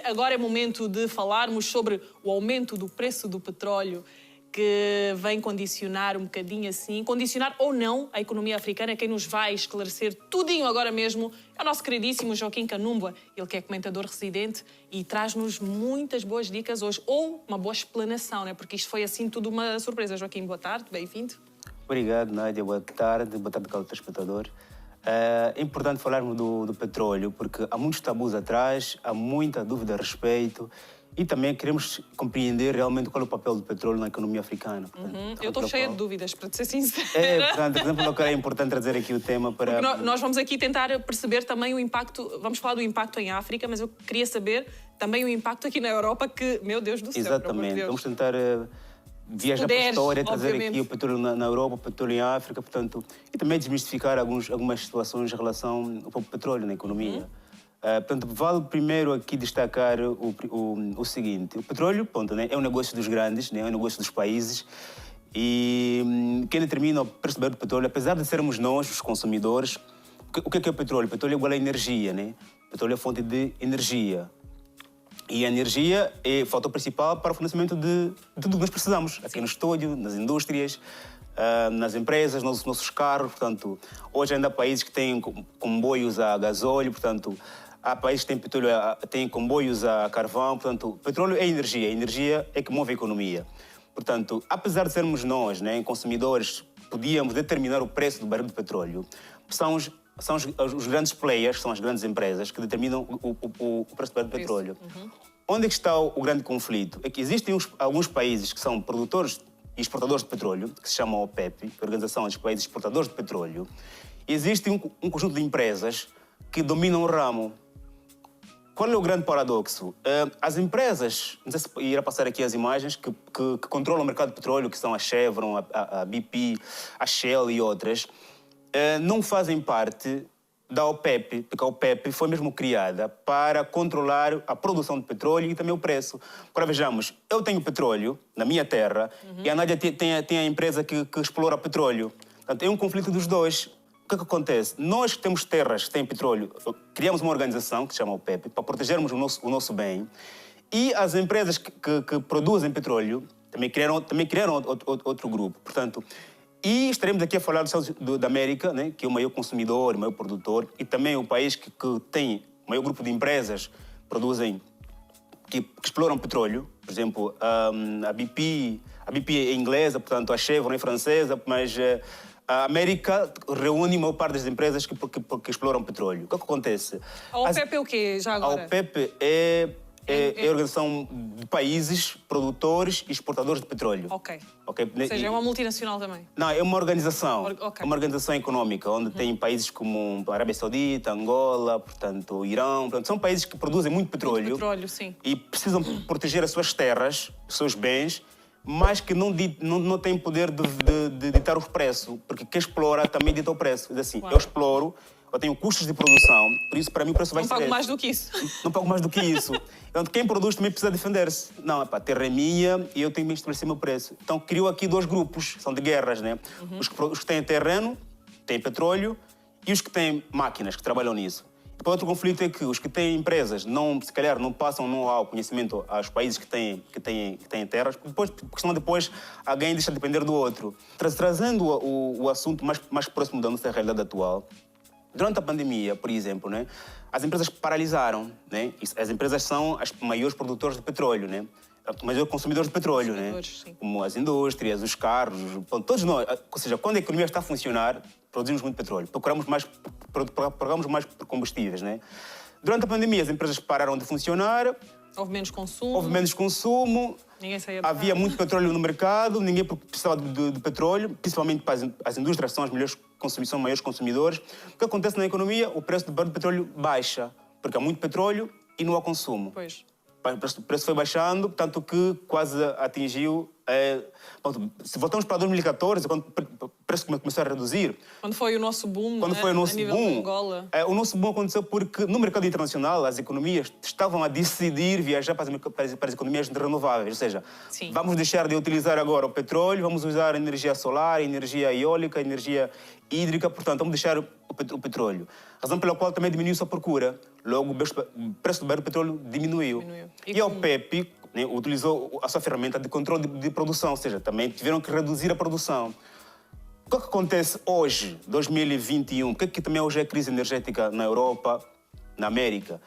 agora é momento de falarmos sobre o aumento do preço do petróleo, que vem condicionar um bocadinho assim, condicionar ou não a economia africana. Quem nos vai esclarecer tudinho agora mesmo é o nosso queridíssimo Joaquim Canumba, ele que é comentador residente e traz-nos muitas boas dicas hoje, ou uma boa explanação, né? Porque isto foi assim tudo uma surpresa. Joaquim, boa tarde, bem-vindo. Obrigado, Nádia, boa tarde cada telespectador. É importante falarmos do petróleo, porque há muitos tabus atrás, há muita dúvida a respeito. E também queremos compreender realmente qual é o papel do petróleo na economia africana. Portanto, Eu estou cheia de dúvidas, para te ser sincera. Portanto, por exemplo, é importante trazer aqui o tema para... Nós vamos aqui tentar perceber também o impacto, vamos falar do impacto em África, mas eu queria saber também o impacto aqui na Europa, que, meu Deus do céu, Exatamente, vamos tentar viajar para a história, trazer aqui o petróleo na Europa, o petróleo em África, portanto, e também desmistificar algumas situações em relação ao próprio petróleo na economia. Portanto, vale primeiro aqui destacar o seguinte: o petróleo, ponto, né, é um negócio dos grandes, né, é um negócio dos países, e quem determina o preço do petróleo, apesar de sermos nós, os consumidores, o que é o petróleo? O petróleo é igual a energia, né? O petróleo é fonte de energia. E a energia é o fator principal para o fornecimento de tudo que nós precisamos, aqui no estúdio, nas indústrias, nas empresas, nos nossos carros. Portanto, hoje ainda há países que têm comboios a gasóleo, portanto, há países que têm petróleo, têm comboios a carvão. Portanto, petróleo é energia, a energia é que move a economia. Portanto, apesar de sermos nós, né, consumidores, podíamos determinar o preço do barril de petróleo, são os grandes players, são as grandes empresas que determinam o preço do barril de petróleo. Onde é que está o grande conflito? É que existem alguns países que são produtores e exportadores de petróleo, que se chamam OPEP, que é a Organização dos Países Exportadores de Petróleo. E existe um conjunto de empresas que dominam o ramo. Qual é o grande paradoxo? As empresas, não sei se irá passar aqui as imagens, que controlam o mercado de petróleo, que são a Chevron, a BP, a Shell e outras, não fazem parte da OPEP, porque a OPEP foi mesmo criada para controlar a produção de petróleo e também o preço. Agora vejamos, eu tenho petróleo na minha terra e a Nádia tem a empresa que explora petróleo. Portanto, é um conflito dos dois. O que é que acontece? Nós que temos terras que têm petróleo, criamos uma organização que se chama OPEP para protegermos o nosso bem, e as empresas que produzem petróleo também criaram outro grupo. Portanto, e estaremos aqui a falar dos Estados Unidos da América, né, que é o maior consumidor, o maior produtor, e também o país que tem o maior grupo de empresas que exploram petróleo. Por exemplo, a BP é inglesa, portanto a Chevron é francesa, mas a América reúne a maior parte das empresas que exploram petróleo. O que acontece? A OPEP é o quê, já agora? A OPEP é a organização de países produtores e exportadores de petróleo. Ok. Ou seja, é uma multinacional também? Não, é uma organização. Okay. É uma organização econômica, onde tem países como a Arábia Saudita, Angola, portanto, o Irão. Portanto, são países que produzem muito petróleo. Muito petróleo, sim. E precisam proteger as suas terras, os seus bens, mas que não têm poder de ditar o preço, porque quem explora também dita o preço. Diz assim, eu exploro, eu tenho custos de produção, por isso para mim o preço vai ser... Não pago mais do que isso. Não pago mais do que isso. Então quem produz também precisa defender-se. Não, a terra é minha e eu tenho que estabelecer o meu preço. Então criou aqui dois grupos, são de guerras, né? Os que têm terreno, têm petróleo, e os que têm máquinas, que trabalham nisso. Depois outro conflito é que os que têm empresas, se calhar não passam know-how, conhecimento aos países que têm terras, porque senão depois alguém deixa de depender do outro. Trazendo o assunto mais próximo da nossa realidade atual, durante a pandemia, por exemplo, né, as empresas paralisaram, né? As empresas são as maiores produtoras de petróleo, né? Os maiores consumidores de petróleo, né? Como as indústrias, os carros, todos nós. Ou seja, quando a economia está a funcionar, produzimos muito petróleo, pagamos mais por combustíveis, né? Durante a pandemia, as empresas pararam de funcionar. Houve menos consumo. Ninguém saía de Havia muito petróleo no mercado, ninguém precisava de petróleo, principalmente para as indústrias, são os maiores consumidores. O que acontece na economia? O preço do barril de petróleo baixa, porque há muito petróleo e não há consumo. Pois. O preço foi baixando, tanto que quase atingiu se voltamos para 2014, quando o preço começou a reduzir... Quando foi o nosso boom, quando foi o nosso a nível boom, de Angola. O nosso boom aconteceu porque no mercado internacional as economias estavam a decidir viajar para as economias renováveis. Ou seja, Sim. Vamos deixar de utilizar agora o petróleo, vamos usar energia solar, energia eólica, energia hídrica, portanto, vamos deixar o petróleo. Razão pela qual também diminuiu a procura. Logo, o preço do barril de petróleo diminuiu. E a OPEP utilizou a sua ferramenta de controle de produção, ou seja, também tiveram que reduzir a produção. O que acontece hoje, 2021? O que também hoje é a crise energética na Europa, na América?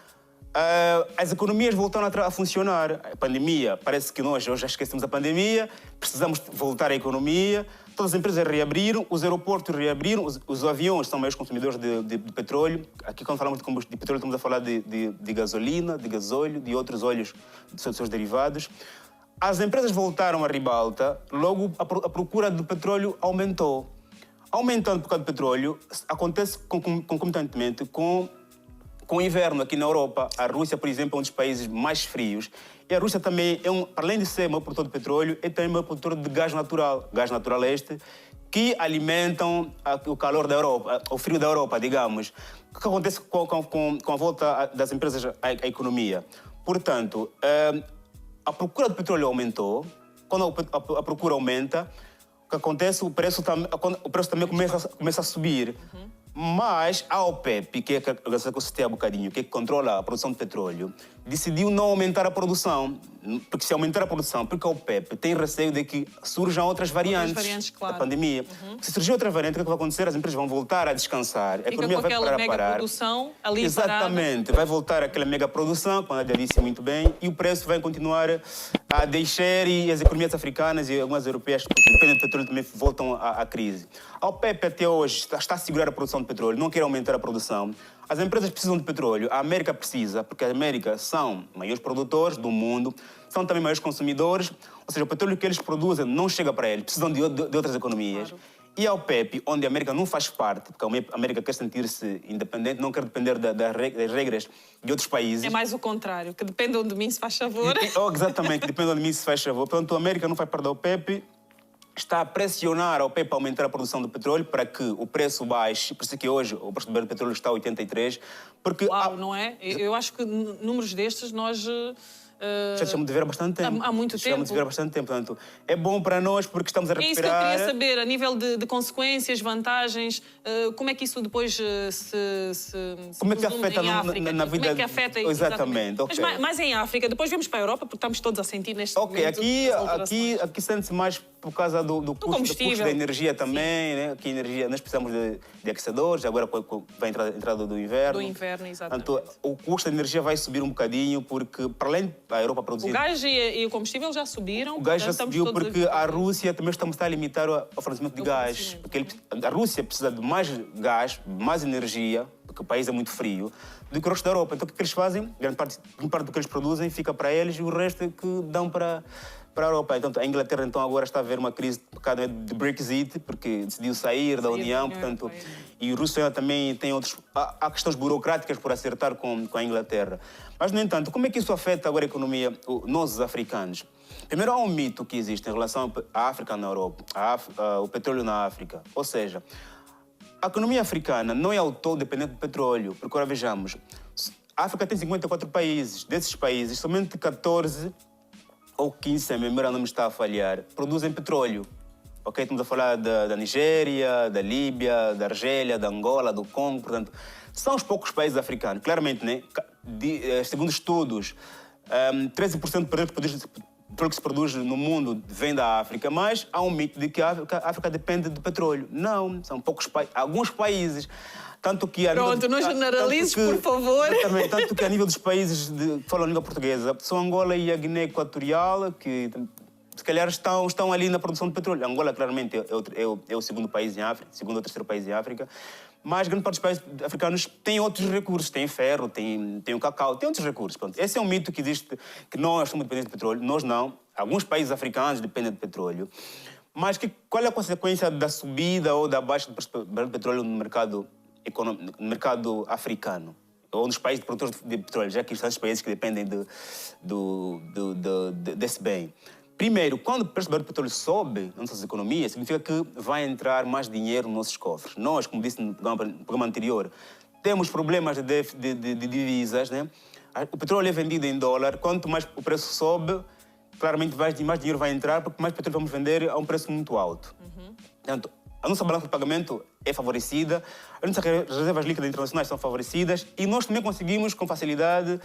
As economias voltaram a funcionar. A pandemia, parece que nós hoje já esquecemos a pandemia, precisamos voltar à economia. Todas as empresas reabriram, os aeroportos reabriram, os aviões são maiores consumidores de petróleo. Aqui, quando falamos de petróleo, estamos a falar de gasolina, de gasóleo, de outros óleos, de seus derivados. As empresas voltaram à ribalta, logo a procura de petróleo aumentou. Aumentando por causa do petróleo, acontece concomitantemente com o inverno aqui na Europa. A Rússia, por exemplo, é um dos países mais frios. E a Rússia também, para além de ser o maior produtor de petróleo, é também o maior produtor de gás natural. Gás natural este, que alimentam o calor da Europa, o frio da Europa, digamos. O que acontece com a volta das empresas à economia? Portanto, a procura de petróleo aumentou. Quando a procura aumenta, o que acontece? O preço também começa a subir. Mas a OPEP, que é que eu citei há bocadinho, que controla a produção de petróleo, decidiu não aumentar a produção. Porque se aumentar a produção, porque a OPEP tem receio de que surjam outras variantes claro. da pandemia. Se surgir outra variante, o que vai acontecer? As empresas vão voltar a descansar. A economia vai parar a parar. Produção ali Exatamente. Parada. Vai voltar aquela mega produção, como a Nadia disse muito bem, e o preço vai continuar a deixar e as economias africanas e algumas europeias que dependem do petróleo também voltam à crise. A OPEP até hoje está a segurar a produção de petróleo, não quer aumentar a produção. As empresas precisam de petróleo, a América precisa, porque a América são maiores produtores do mundo, são também maiores consumidores, ou seja, o petróleo que eles produzem não chega para eles, precisam de outras economias. Claro. E a OPEP, onde a América não faz parte, porque a América quer sentir-se independente, não quer depender das regras de outros países. É mais o contrário, que dependam de mim se faz favor. Exatamente, dependam de mim se faz favor. Portanto, a América não faz parte da OPEP, está a pressionar a OPEP a aumentar a produção de petróleo para que o preço baixe. Por isso que hoje o preço do barril de petróleo está a 83. Porque Uau, não é? Eu acho que números destes nós... já estamos de ver há bastante tempo. Há muito tempo. Estamos de ver há bastante tempo. Portanto, é bom para nós porque estamos a recuperar... É isso que eu queria saber, a nível de consequências, vantagens, como é que isso depois se como é que afeta em África? na vida... Como é que afeta exatamente. Okay. Mas mais em África, depois vemos para a Europa, porque estamos todos a sentir neste momento... Aqui sente-se mais por causa do custo da energia também, né? Aqui energia, nós precisamos de aquecedores, agora vai entrar a entrada do inverno. Do inverno, exatamente. Portanto, o custo da energia vai subir um bocadinho, porque para além da Europa produzir... O gás e o combustível já subiram. O gás já subiu porque a Rússia também está a limitar o fornecimento de gás. Porque a Rússia precisa de mais gás, mais energia, porque o país é muito frio, do que o resto da Europa. Então o que eles fazem? Grande parte do que eles produzem fica para eles e o resto é que dão para a Europa. Então, a Inglaterra então agora está a ver uma crise de Brexit, porque decidiu sair da União, portanto, e a Rússia também tem há questões burocráticas por acertar com a Inglaterra. Mas, no entanto, como é que isso afeta agora a economia, nós, os africanos? Primeiro, há um mito que existe em relação à África na Europa, o petróleo na África. Ou seja, a economia africana não é ao todo dependente do petróleo, porque agora vejamos, a África tem 54 países, desses países, somente 14 ou 15, se a memória não me está a falhar, produzem petróleo. Okay? Estamos a falar da Nigéria, da Líbia, da Argélia, da Angola, do Congo, portanto, são os poucos países africanos. Claramente, né? Segundo estudos, 13% do petróleo que se produz no mundo vem da África, mas há um mito de que a África depende do petróleo. Não, são poucos países, alguns países. Tanto que Pronto, não generalizes, por favor. Também, tanto que a nível dos países que falam a língua portuguesa, são Angola e a Guiné Equatorial, que se calhar estão ali na produção de petróleo. Angola, claramente, é o segundo país em África, segundo ou terceiro país em África. Mas grande parte dos países africanos têm outros recursos. Tem ferro, tem o cacau, tem outros recursos. Pronto. Esse é um mito que existe, que nós somos dependentes de petróleo. Nós não. Alguns países africanos dependem de petróleo. Mas qual é a consequência da subida ou da baixa do petróleo no mercado africano? Ou nos países produtores de petróleo, já que são os países que dependem desse bem. primeiro, quando o preço do petróleo sobe nas nossas economias, significa que vai entrar mais dinheiro nos nossos cofres. Nós, como disse no programa anterior, temos problemas de divisas, né? O petróleo é vendido em dólar, quanto mais o preço sobe, claramente mais dinheiro vai entrar, porque mais petróleo vamos vender a um preço muito alto. Portanto, a nossa balança de pagamento é favorecida, as nossas reservas líquidas internacionais são favorecidas e nós também conseguimos, com facilidade,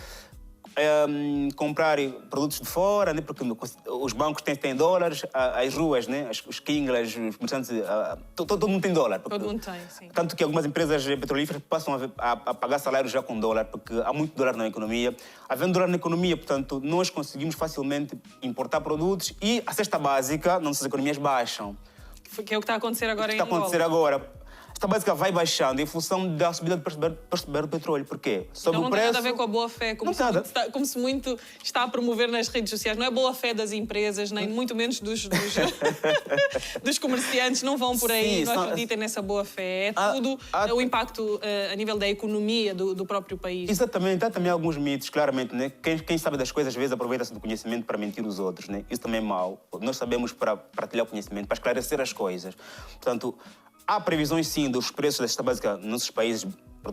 comprar produtos de fora, né? Porque os bancos têm dólares, as ruas, né? Os quinglas, os comerciantes, todo mundo tem dólar. Todo mundo tem, sim. Tanto que algumas empresas petrolíferas passam a pagar salários já com dólar, porque há muito dólar na economia. Havendo dólar na economia, portanto, nós conseguimos facilmente importar produtos e a cesta básica, nossas economias baixam. Que é o que está a acontecer agora em Angola. Está a acontecer agora. A básica vai baixando em função da subida do preço do petróleo. Porquê? Então não tem nada a ver com a boa-fé, como se muito está a promover nas redes sociais. Não é boa-fé das empresas, nem muito menos dos comerciantes. Não vão por aí, não acreditem nessa boa-fé. É tudo o impacto a nível da economia do próprio país. Exatamente. Há também alguns mitos, claramente. Né? Quem sabe das coisas, às vezes, aproveita-se do conhecimento para mentir os outros. Né? Isso também é mau. Nós sabemos para partilhar o conhecimento, para esclarecer as coisas. Portanto, há previsões, sim, dos preços da cesta básica nos nossos países,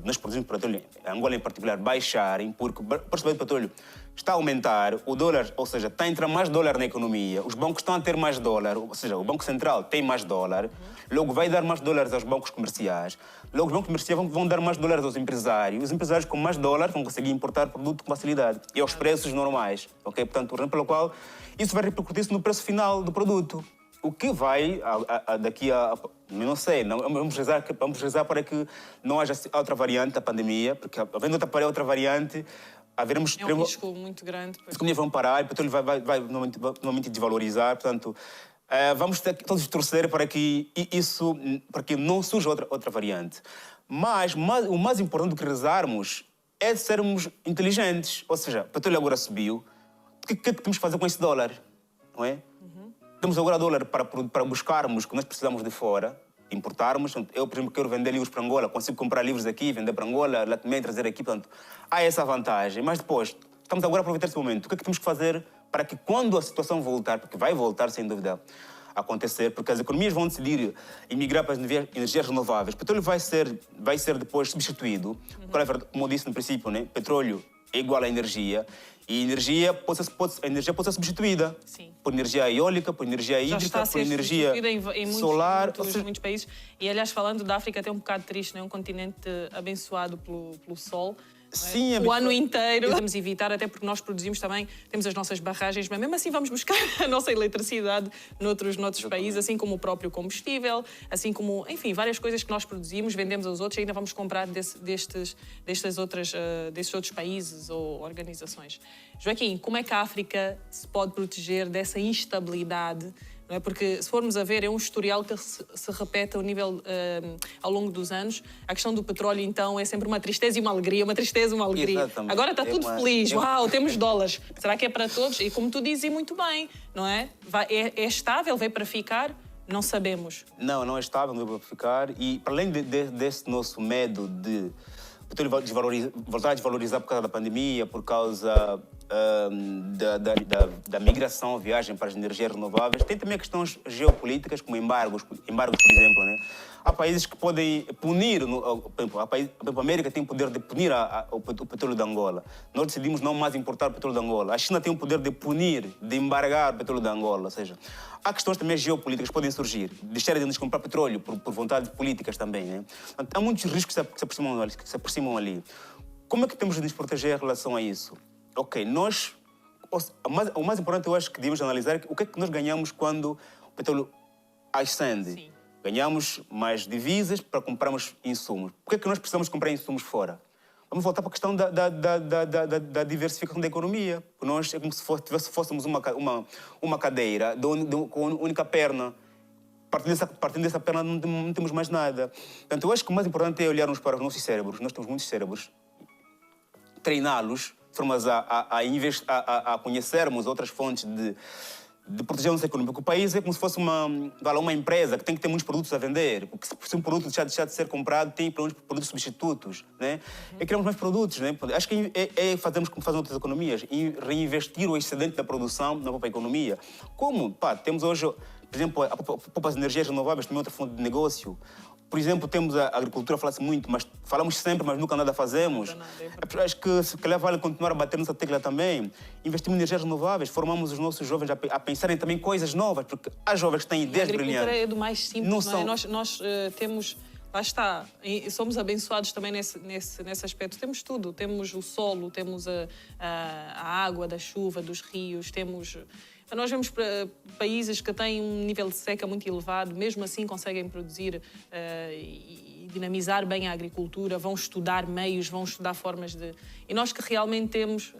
nós produzimos petróleo, Angola em particular, baixarem, porque o preço do petróleo está a aumentar, o dólar, ou seja, está a entrar mais dólar na economia, os bancos estão a ter mais dólar, ou seja, o Banco Central tem mais dólar, logo vai dar mais dólares aos bancos comerciais, logo os bancos comerciais vão dar mais dólares aos empresários, os empresários com mais dólar vão conseguir importar produto com facilidade e aos preços normais, ok? Portanto, razão pela qual isso vai repercutir-se no preço final do produto. O que vai, daqui a... Não sei, vamos rezar para que não haja outra variante da pandemia, porque havendo outra variante, haveremos... É um risco muito grande. As economias vão parar, o petróleo vai novamente desvalorizar, portanto, vamos todos torcer para que não surja outra variante. Mas o mais importante do que rezarmos é sermos inteligentes. Ou seja, o petróleo agora subiu, o que é que temos que fazer com esse dólar? Não é? Temos agora dólar para buscarmos o que nós precisamos de fora, importarmos. Eu, por exemplo, quero vender livros para Angola, consigo comprar livros aqui, vender para Angola, lá também trazer aqui. Portanto, há essa vantagem. Mas depois, estamos agora a aproveitar esse momento. O que é que temos que fazer para que quando a situação voltar, porque vai voltar sem dúvida a acontecer, porque as economias vão decidir emigrar para as energias renováveis, o petróleo vai ser depois substituído. Como eu disse no princípio, né? Petróleo é igual à energia. E a energia pode ser substituída. Sim. Por energia eólica, por energia hídrica, por energia solar. Em muitos países. E, aliás, falando da África, até um bocado triste, não é? Um continente abençoado pelo sol. Sim, o ano inteiro. Vamos evitar, até porque nós produzimos também, temos as nossas barragens, mas mesmo assim vamos buscar a nossa eletricidade noutros países, assim como o próprio combustível, assim como, enfim, várias coisas que nós produzimos, vendemos aos outros e ainda vamos comprar destes outros países ou organizações. Joaquim, como é que a África se pode proteger dessa instabilidade? Não é? Porque, se formos a ver, é um historial que se repete ao longo dos anos. A questão do petróleo, então, é sempre uma tristeza e uma alegria, uma tristeza e uma alegria. Exatamente. Agora está tudo feliz. Uau, temos dólares. Será que é para todos? E como tu dizes, e muito bem, não é? É estável, veio para ficar? Não sabemos. Não é estável, não veio para ficar. E, para além desse nosso medo de o petróleo voltar a desvalorizar por causa da pandemia, por causa da migração, viagem para as energias renováveis, tem também questões geopolíticas, como embargos, por exemplo. Né? Há países que podem punir, a América tem o poder de punir o petróleo de Angola. Nós decidimos não mais importar o petróleo de Angola. A China tem o poder de punir, de embargar o petróleo de Angola. Ou seja, há questões também geopolíticas que podem surgir. Deixarem de nos comprar petróleo por vontades políticas também. Né? Há muitos riscos que se aproximam ali. Como é que temos de nos proteger em relação a isso? Ok, o mais importante eu acho que devemos analisar é o que é que nós ganhamos quando o petróleo ascende. Sim. Ganhamos mais divisas para comprarmos insumos. Por que é que nós precisamos comprar insumos fora? Vamos voltar para a questão da diversificação da economia. Nós é como se fôssemos uma cadeira com uma única perna. Partindo dessa perna não temos mais nada. Portanto, eu acho que o mais importante é olharmos para os nossos cérebros. Nós temos muitos cérebros. Treiná-los, de forma a conhecermos outras fontes de proteger a nossa economia. Porque o país é como se fosse uma empresa que tem que ter muitos produtos a vender. Porque se um produto deixar de ser comprado, tem produtos substitutos, né? E criamos mais produtos, né? Acho que fazemos como fazem outras economias, e reinvestir o excedente da produção na própria economia. Como? Temos hoje, por exemplo, as energias renováveis, também outra fonte de negócio. Por exemplo, temos a agricultura, fala-se muito, mas falamos sempre, mas nunca nada fazemos. Acho que se calhar vale continuar a bater nessa tecla também. Investimos em energias renováveis, formamos os nossos jovens a pensarem também coisas novas, porque há jovens que têm ideias brilhantes. A agricultura é do mais simples, não é? Nós temos... Lá está, somos abençoados também nesse aspecto. Temos tudo, temos o solo, temos a água da chuva, dos rios, temos... Nós vemos países que têm um nível de seca muito elevado, mesmo assim conseguem produzir e dinamizar bem a agricultura, vão estudar meios, vão estudar formas de... E nós que realmente temos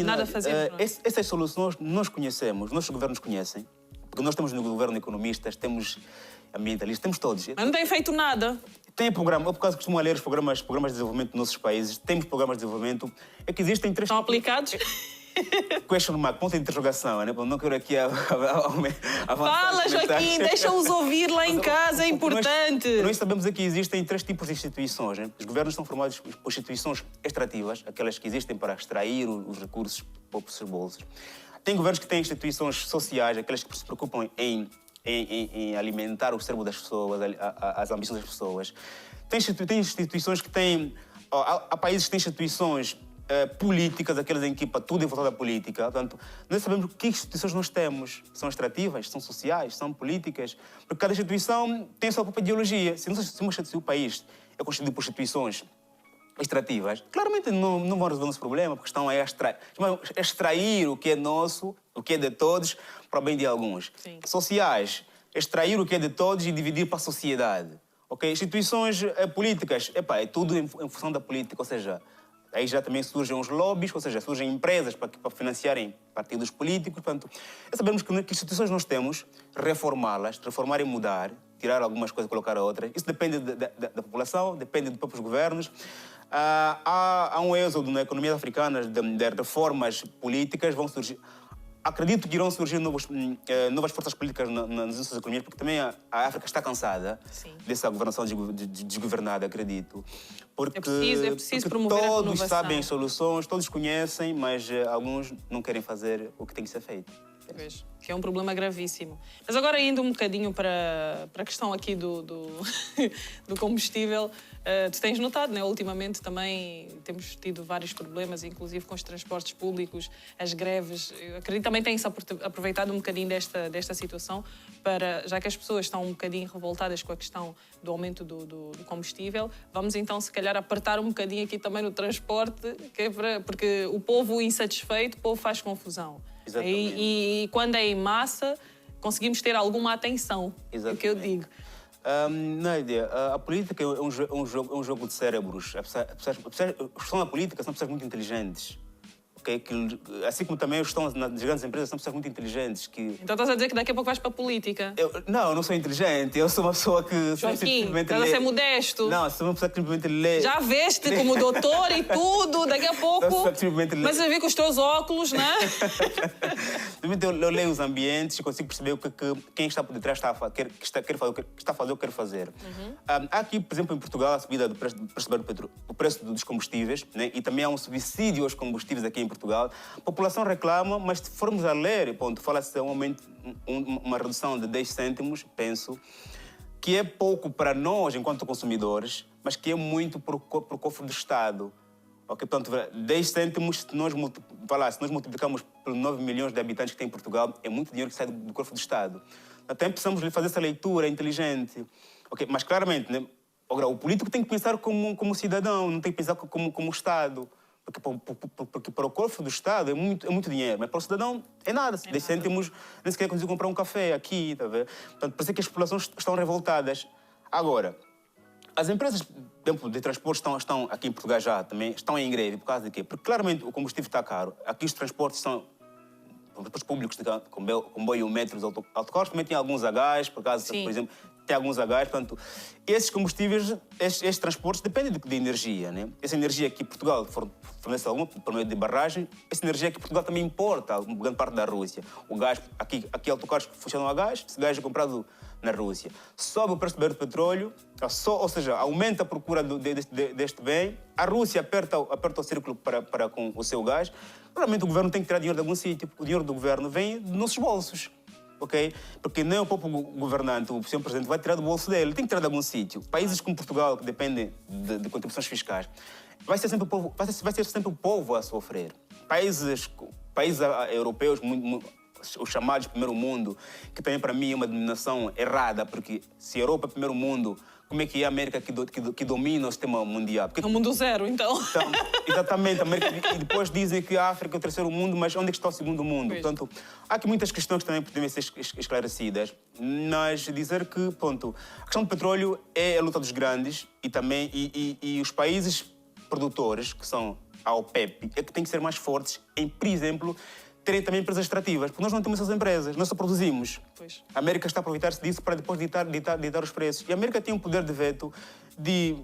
nada a fazer. Essas soluções nós conhecemos, nossos governos conhecem, porque nós temos no governo economistas, temos ambientalistas, temos todos. Mas não têm feito nada. Tem programa, por causa que costumam ler os programas de desenvolvimento dos nossos países, temos programas de desenvolvimento, é que existem três... Estão aplicados? Question mark, ponto de interrogação, né? Não quero aqui avançar. Fala, Joaquim, deixa-os ouvir lá em casa, é importante. Nós sabemos que existem três tipos de instituições. Né? Os governos são formados por instituições extrativas, aquelas que existem para extrair os recursos para os seus bolsos. Tem governos que têm instituições sociais, aquelas que se preocupam em alimentar o cérebro das pessoas, as ambições das pessoas. Tem instituições que têm... Há países que têm instituições políticas, aquelas em que tudo é voltado à política. Portanto, nós sabemos que instituições nós temos. São extrativas, são sociais, são políticas. Porque cada instituição tem a sua própria ideologia. Se o país é constituído por instituições extrativas, claramente não vão resolver o nosso problema, porque estão a extrair o que é nosso, o que é de todos, para o bem de alguns. Sim. Sociais, extrair o que é de todos e dividir para a sociedade. Okay? Instituições políticas, é tudo em função da política, ou seja, aí já também surgem os lobbies, ou seja, surgem empresas para financiarem partidos políticos. Portanto, sabemos que instituições nós temos, reformá-las, transformar e mudar, tirar algumas coisas e colocar outras. Isso depende da população, depende dos próprios governos. Há um êxodo na economia africana de reformas políticas, vão surgir... Acredito que irão surgir novas forças políticas nas nossas economias, porque também a África está cansada dessa governação desgovernada, acredito. Porque, é preciso promover a renovação. Todos sabem as soluções, todos conhecem, mas alguns não querem fazer o que tem que ser feito. Vejo, que é um problema gravíssimo. Mas agora indo um bocadinho para a questão aqui do combustível, tu tens notado, né? Ultimamente também temos tido vários problemas, inclusive com os transportes públicos, as greves. Eu acredito que também tem-se aproveitado um bocadinho desta situação, já que as pessoas estão um bocadinho revoltadas com a questão do aumento do combustível. Vamos então, se calhar, apertar um bocadinho aqui também no transporte, porque o povo insatisfeito, o povo faz confusão. E quando é em massa, conseguimos ter alguma atenção. É o que eu digo. Nádia, a política é um jogo de cérebros. As pessoas que estão na política são pessoas muito inteligentes. Okay? Assim como também os que estão nas grandes empresas são pessoas muito inteligentes. Então estás a dizer que daqui a pouco vais para a política? Eu não sou inteligente. Eu sou uma pessoa que... Joaquim, estás a ser modesto. Não, sou uma pessoa que simplesmente lê. Já veste como doutor e tudo, daqui a pouco... Mas eu vi com os teus óculos, não é? Eu leio os ambientes e consigo perceber quem está por detrás está a fazer o que quer fazer. Há aqui, por exemplo, em Portugal, a subida do preço dos combustíveis, né? E também há um subsídio aos combustíveis aqui em Portugal. A população reclama, mas se formos a ler, fala-se de uma redução de 10 cêntimos, penso, que é pouco para nós, enquanto consumidores, mas que é muito para o cofre do Estado. Okay? Portanto, 10 cêntimos, se nós multiplicamos por 9 milhões de habitantes que tem em Portugal, é muito dinheiro que sai do cofre do Estado. Até precisamos fazer essa leitura inteligente. Okay? Mas, claramente, né? Agora, o político tem que pensar como cidadão, não tem que pensar como Estado. Porque para o cofre do Estado é muito dinheiro, mas para o cidadão é nada. 10 cêntimos, nem sequer consigo comprar um café aqui, tá vendo? Portanto, parece que as populações estão revoltadas. Agora, as empresas de transporte estão aqui em Portugal já também, estão em greve por causa de quê? Porque claramente o combustível está caro. Aqui os transportes são transportes públicos, comboio, metros, autocarros, também tem alguns Hs, por exemplo, tem alguns a gás. Portanto, esses combustíveis, estes transportes dependem de energia, né? Essa energia que Portugal fornece alguma por meio de barragem, essa energia que Portugal também importa, uma grande parte da Rússia. O gás, aqui autocarros funcionam a gás, esse gás é comprado na Rússia. Sobe o preço do barril de petróleo, ou seja, aumenta a procura deste bem, a Rússia aperta o círculo para com o seu gás. Realmente o governo tem que tirar dinheiro de algum sítio, o dinheiro do governo vem dos nossos bolsos. Okay? Porque nem o próprio governante, o senhor presidente, vai tirar do bolso dele, tem que tirar de algum sítio. Países como Portugal, que dependem de contribuições fiscais, vai ser sempre o povo a sofrer. Países europeus, os chamados primeiro mundo, que também para mim é uma denominação errada, porque se a Europa é primeiro mundo, como é que é a América que domina o sistema mundial? Porque... É o mundo zero, então. Exatamente. E depois dizem que a África é o terceiro mundo, mas onde é que está o segundo mundo? Pois. Portanto, há aqui muitas questões que também podem ser esclarecidas. Mas dizer que, ponto, a questão do petróleo é a luta dos grandes e os países produtores, que são a OPEP, é que têm que ser mais fortes em, por exemplo, terem também empresas extrativas, porque nós não temos essas empresas, nós só produzimos. Pois. A América está a aproveitar-se disso para depois ditar os preços. E a América tem um poder de veto de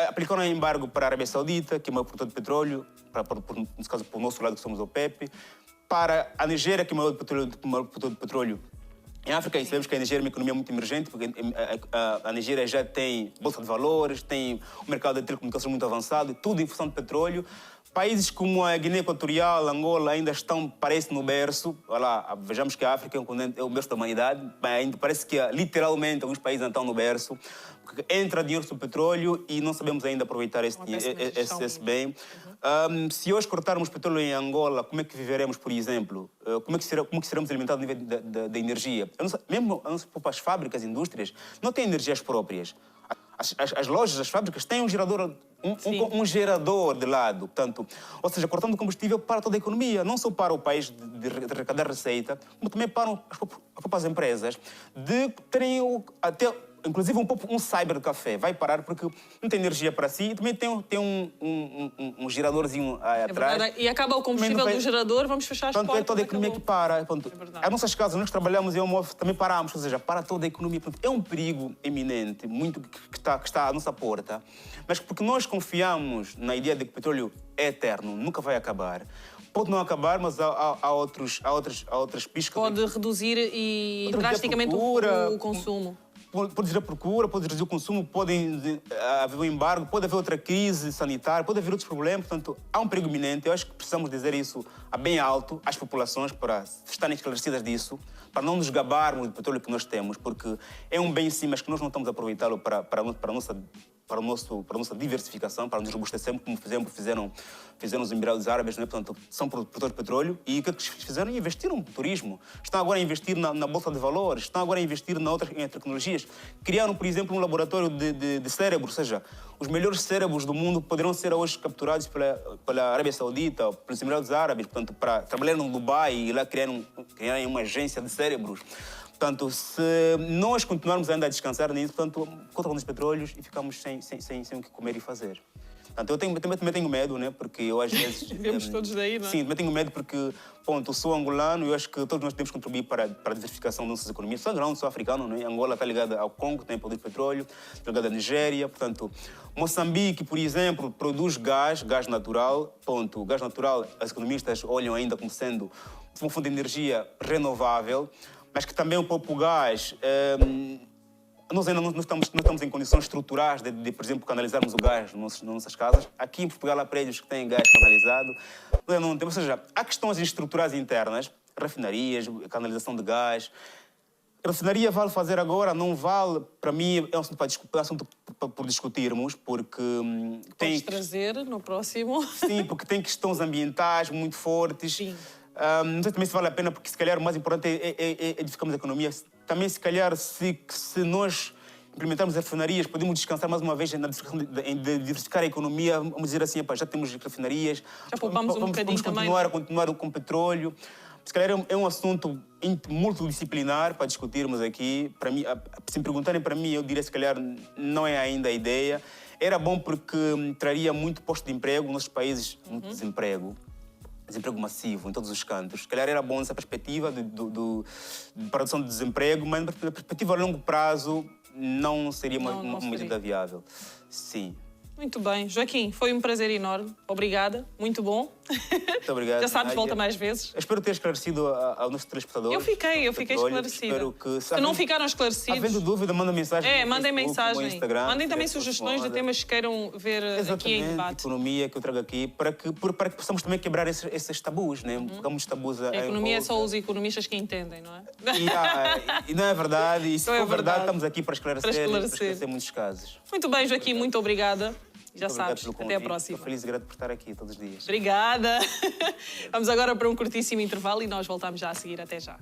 aplicar um embargo para a Arábia Saudita, que é o maior produtor de petróleo, nesse caso, para o nosso lado, que somos a OPEP, para a Nigéria, que é o maior produtor de petróleo em África. E sabemos que a Nigéria é uma economia muito emergente, porque a Nigéria já tem bolsa de valores, tem um mercado de telecomunicações muito avançado, tudo em função de petróleo. Países como a Guiné Equatorial, Angola, ainda estão, parece, no berço. Olha lá, vejamos que a África é o berço da humanidade, mas ainda parece que, literalmente, alguns países estão no berço. Porque entra dinheiro sobre petróleo e não sabemos ainda aproveitar esse bem. Se hoje cortarmos petróleo em Angola, como é que viveremos, por exemplo? Como é que seremos alimentados no nível da energia? Mesmo as fábricas, as indústrias, não têm energias próprias. As lojas, as fábricas têm um gerador de lado. Portanto, ou seja, cortando combustível para toda a economia, não só para o país de arrecadar receita, como também para as próprias empresas de terem até, inclusive, um cyber café. Vai parar porque não tem energia para si e também tem um geradorzinho atrás. Verdade. E acaba o combustível do gerador, vamos fechar as portas. É toda a economia que para. As nossas casas, nós trabalhamos em home office, também paramos, ou seja, para toda a economia. É um perigo iminente, muito que está à nossa porta, mas porque nós confiamos na ideia de que o petróleo é eterno, nunca vai acabar. Pode não acabar, mas há outras piscas. Pode reduzir drasticamente o consumo. Pode reduzir a procura, pode reduzir o consumo, pode haver um embargo, pode haver outra crise sanitária, pode haver outros problemas. Portanto, há um perigo iminente. Eu acho que precisamos dizer isso a bem alto às populações para estarem esclarecidas disso, para não nos gabarmos do petróleo que nós temos, porque é um bem sim, mas que nós não estamos a aproveitá-lo para a nossa diversificação, para nos robustecermos, como fizeram os Emirados Árabes, né? Portanto, são produtores de petróleo e o que eles fizeram? Investiram no turismo. Estão agora a investir na bolsa de valores, estão agora a investir em tecnologias. Criaram, por exemplo, um laboratório de cérebros, ou seja, os melhores cérebros do mundo poderão ser hoje capturados pela Arábia Saudita, pelos Emirados Árabes, portanto, para trabalhar no Dubai e lá criarem uma agência de cérebros. Portanto, se nós continuarmos ainda a descansar nisso, portanto, controlamos os petróleos e ficamos sem o que comer e fazer. Portanto, eu também tenho medo, né? Porque eu às vezes... Vemos todos daí, não é? Sim, também tenho medo porque, ponto, eu sou angolano e eu acho que todos nós temos que contribuir para a diversificação das nossas economias. Sou angolano, sou africano, né? Angola está ligada ao Congo, tem produto de petróleo, está ligada à Nigéria, portanto... Moçambique, por exemplo, produz gás natural, ponto. Gás natural, as economistas olham ainda como sendo uma fonte de energia renovável, mas que também o próprio gás... Nós ainda não estamos em condições estruturais de, por exemplo, canalizarmos o gás nas nossas casas. Aqui em Portugal há prédios que têm gás canalizado. Não temos, ou seja, há questões estruturais internas, refinarias, canalização de gás. A refinaria vale fazer agora, não vale? Para mim é um assunto para discutirmos, porque... Podes trazer no próximo. Sim, porque tem questões ambientais muito fortes. Sim. Não sei também se vale a pena, porque se calhar o mais importante é edificarmos a economia. Também, se calhar, se nós implementarmos as refinarias, podemos descansar mais uma vez em diversificar a economia. Vamos dizer assim, já temos refinarias. Já poupamos um bocadinho também. Vamos continuar com petróleo. Se calhar é um assunto multidisciplinar para discutirmos aqui. Para mim, se me perguntarem para mim, eu diria se calhar não é ainda a ideia. Era bom porque traria muito posto de emprego nos nossos países, muito desemprego massivo em todos os cantos. Se calhar era bom essa perspectiva de produção de desemprego, mas na perspectiva a longo prazo, não seria uma medida viável. Sim. Muito bem. Joaquim, foi um prazer enorme. Obrigada. Muito bom. Muito obrigado. Já sabes, volta mais vezes. Eu espero ter esclarecido ao nosso telespectador. Eu fiquei esclarecida. Espero que... Se não ficaram esclarecidos... Havendo dúvida, manda mensagem. Mandem Facebook, mensagem. no Instagram. Mandem também sugestões de temas que queiram ver aqui em debate. Economia que eu trago aqui, para que possamos também quebrar esses tabus, né? Porque há muitos tabus a economia é só os economistas que entendem, não é? E não é verdade. E se for verdade, estamos aqui para esclarecer muitos casos. Muito bem, Joaquim, muito obrigada. Já sabes, até a próxima. Estou feliz e grato por estar aqui todos os dias. Obrigada. Vamos agora para um curtíssimo intervalo e nós voltamos já a seguir. Até já.